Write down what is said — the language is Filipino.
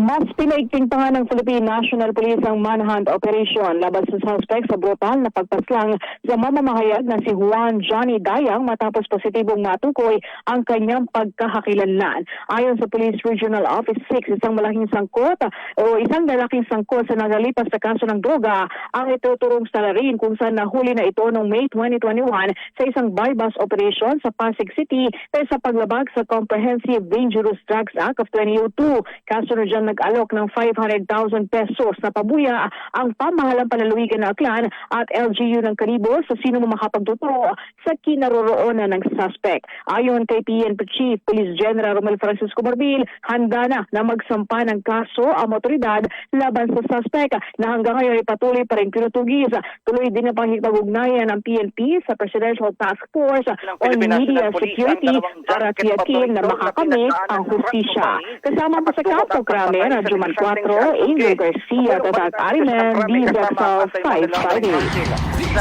Mas pinaigting pa nga ng Philippine National Police ang manhunt operation laban sa suspect sa brutal na pagpaslang sa mamamahayag na si Juan Johnny Dayang matapos positibong matukoy ang kanyang pagkakakilanlan. Ayon sa Police Regional Office 6, isang lalaking sangkot sa nagalipas na kaso ng droga ang ituturong salarin kung saan nahuli na ito noong May 2021 sa isang bypass operation sa Pasig City dahil sa paglabag sa Comprehensive Dangerous Drugs Act of 2002. Kaso na dyan nag-alok ng 500,000 pesos na pabuya ang pamahalang panlalawigan ng Aklan at LGU ng Karibo sa sino makapagtuturo sa kinaroroonan ng suspect. Ayon kay PNP Chief Police General Romel Francisco Marbil, handa na magsampa ng kaso ang otoridad laban sa suspect na hanggang ngayon ay patuloy pa rin pinutugis. Tuloy din ang pakikipag-ugnayan ng PNP sa Presidential Task Force on Media Security para tiyakin na makakamit ang hustisya. Kasama po sa programa Radyo Man 4, Angel Garcia, Tatak Ariman, DZXL 558.